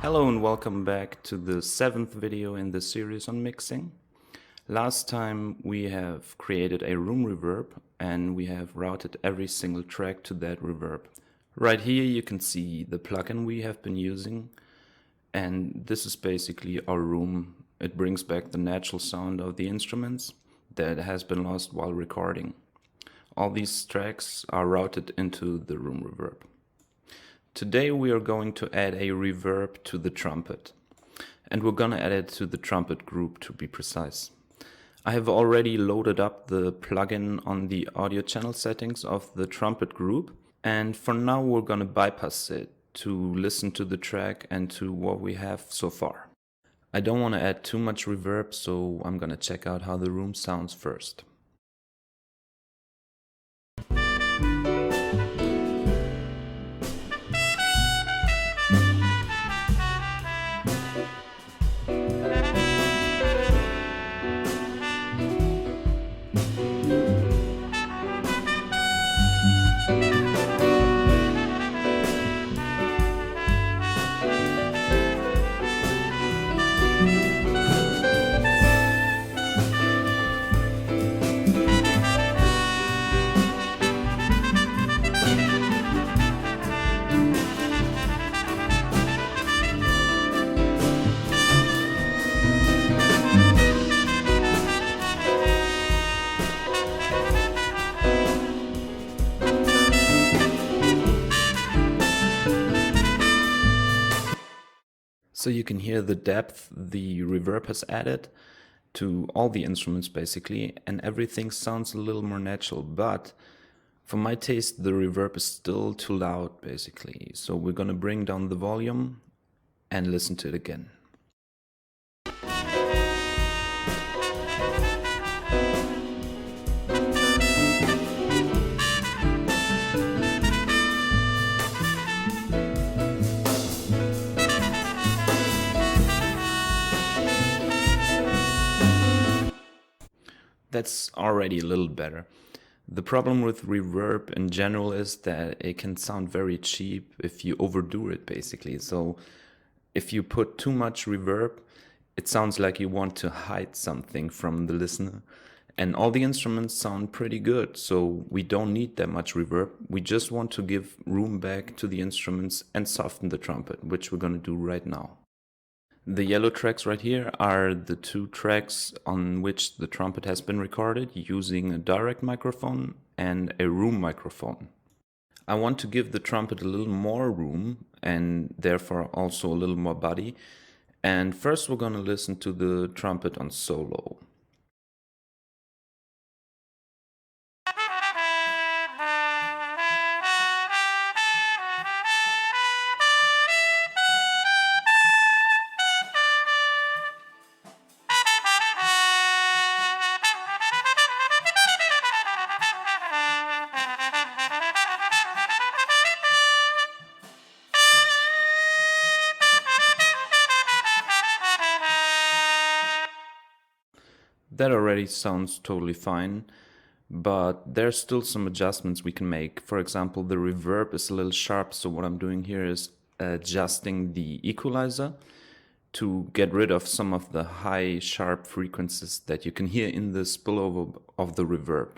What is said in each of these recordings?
Hello and welcome back to the 7th video in the series on mixing. Last time we have created a room reverb and we have routed every single track to that reverb. Right here you can see the plugin we have been using, and this is basically our room. It brings back the natural sound of the instruments that has been lost while recording. All these tracks are routed into the room reverb. Today we are going to add a reverb to the trumpet, and we're gonna add it to the trumpet group, to be precise. I have already loaded up the plugin on the audio channel settings of the trumpet group, and for now we're gonna bypass it to listen to the track and to what we have so far. I don't want to add too much reverb, so I'm gonna check out how the room sounds first. So you can hear the depth the reverb has added to all the instruments basically, and everything sounds a little more natural, but for my taste the reverb is still too loud basically. So we're gonna bring down the volume and listen to it again. That's already a little better. The problem with reverb in general is that it can sound very cheap if you overdo it basically. So if you put too much reverb, it sounds like you want to hide something from the listener. And all the instruments sound pretty good, so we don't need that much reverb. We just want to give room back to the instruments and soften the trumpet, which we're gonna do right now. The yellow tracks right here are the two tracks on which the trumpet has been recorded using a direct microphone and a room microphone. I want to give the trumpet a little more room and therefore also a little more body. And first we're going to listen to the trumpet on solo. That already sounds totally fine, but there's still some adjustments we can make. For example, the reverb is a little sharp, so what I'm doing here is adjusting the equalizer to get rid of some of the high sharp frequencies that you can hear in the spillover of the reverb.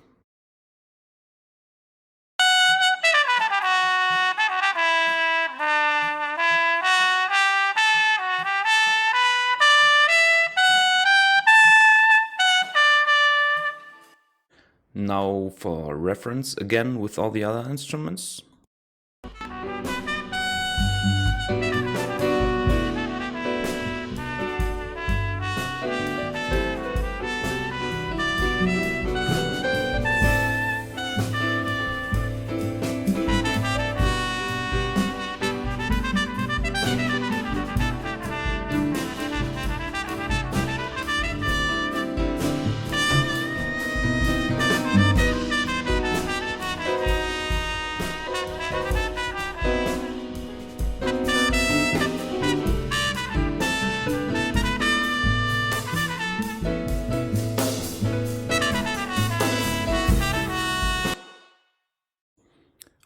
Now for reference, again with all the other instruments.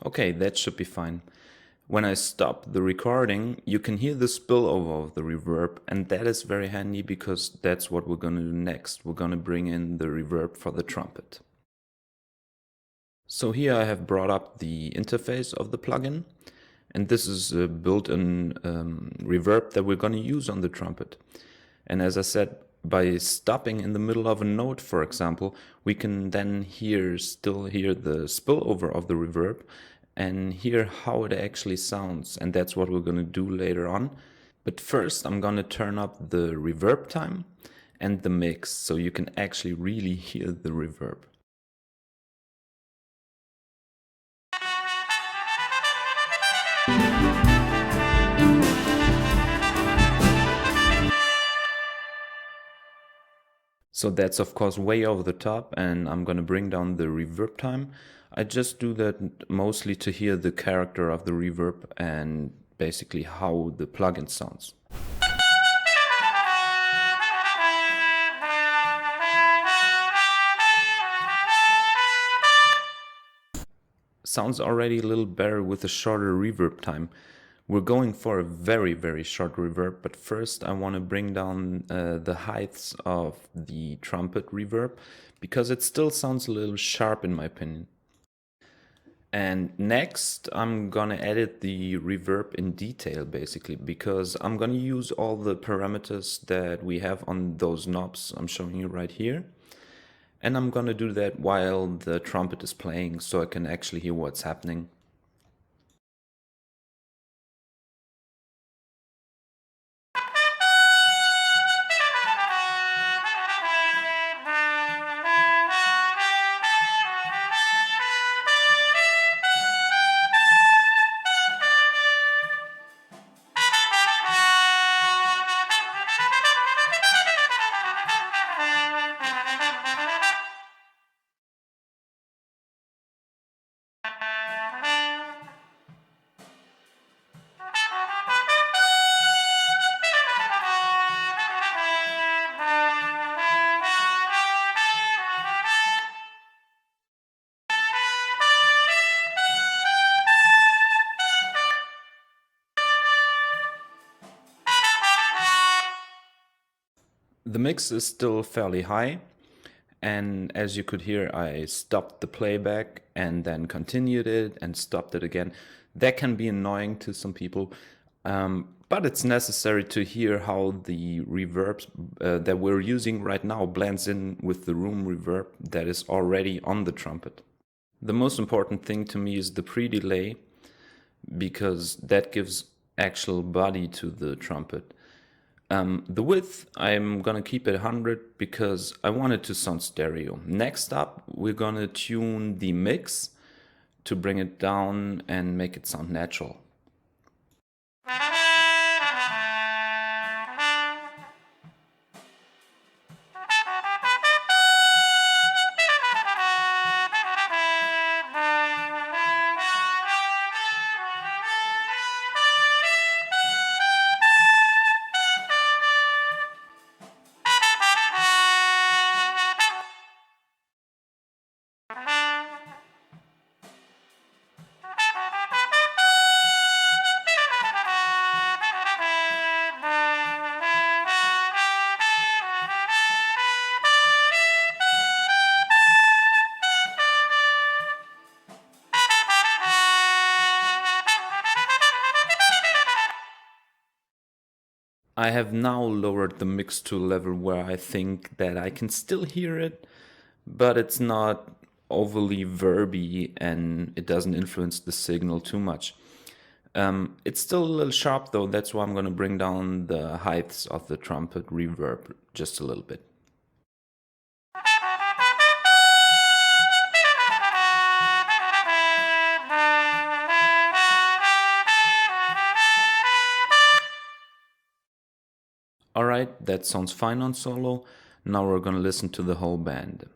Okay, that should be fine. When I stop the recording, you can hear the spillover of the reverb, and that is very handy because that's what we're going to do next. We're going to bring in the reverb for the trumpet. So here I have brought up the interface of the plugin, and this is a built-in reverb that we're going to use on the trumpet. And as I said, by stopping in the middle of a note, for example, we can then still hear the spillover of the reverb and hear how it actually sounds. And that's what we're going to do later on. But first, I'm going to turn up the reverb time and the mix so you can actually really hear the reverb. So that's of course way over the top, and I'm gonna bring down the reverb time. I just do that mostly to hear the character of the reverb and basically how the plugin sounds. Sounds already a little better with a shorter reverb time. We're going for a very, very short reverb, but first I want to bring down the heights of the trumpet reverb because it still sounds a little sharp in my opinion. And next I'm gonna edit the reverb in detail basically because I'm gonna use all the parameters that we have on those knobs I'm showing you right here. And I'm gonna do that while the trumpet is playing so I can actually hear what's happening. The mix is still fairly high, and as you could hear, I stopped the playback and then continued it and stopped it again. That can be annoying to some people, but it's necessary to hear how the reverb that we're using right now blends in with the room reverb that is already on the trumpet. The most important thing to me is the pre-delay, because that gives actual body to the trumpet. The width, I'm gonna keep it 100 because I want it to sound stereo. Next up, we're gonna tune the mix to bring it down and make it sound natural. I have now lowered the mix to a level where I think that I can still hear it, but it's not overly verby and it doesn't influence the signal too much. It's still a little sharp though, that's why I'm going to bring down the heights of the trumpet reverb just a little bit. Alright, that sounds fine on solo. Now we're gonna listen to the whole band.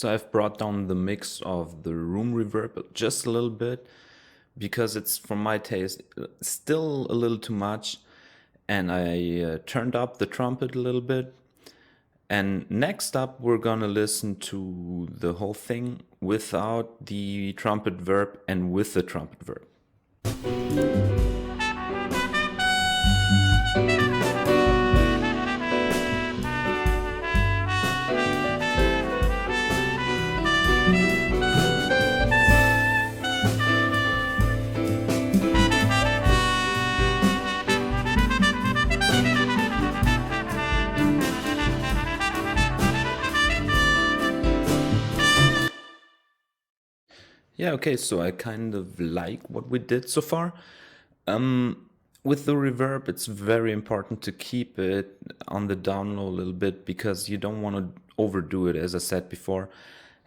So I've brought down the mix of the room reverb just a little bit because it's, from my taste, still a little too much. And I turned up the trumpet a little bit. And next up, we're gonna listen to the whole thing without the trumpet verb and with the trumpet verb. Yeah, okay, so I kind of like what we did so far. With the reverb, it's very important to keep it on the down low a little bit because you don't want to overdo it, as I said before.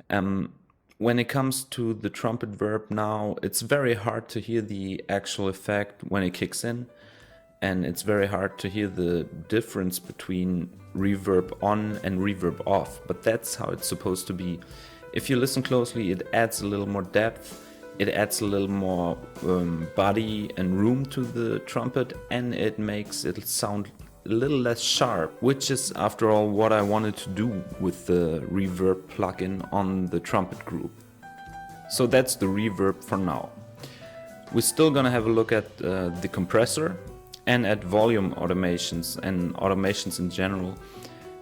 When it comes to the trumpet verb now, it's very hard to hear the actual effect when it kicks in, and it's very hard to hear the difference between reverb on and reverb off, but that's how it's supposed to be. If you listen closely, it adds a little more depth, it adds a little more body and room to the trumpet, and it makes it sound a little less sharp, which is, after all, what I wanted to do with the reverb plugin on the trumpet group. So that's the reverb for now. We're still gonna have a look at the compressor and at volume automations and automations in general,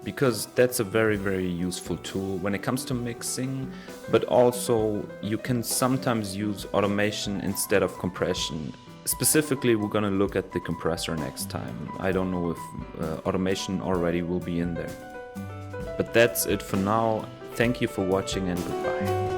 because that's a very, very useful tool when it comes to mixing, but also you can sometimes use automation instead of compression. Specifically, we're gonna look at the compressor next time. I don't know if automation already will be in there. But that's it for now. Thank you for watching and goodbye.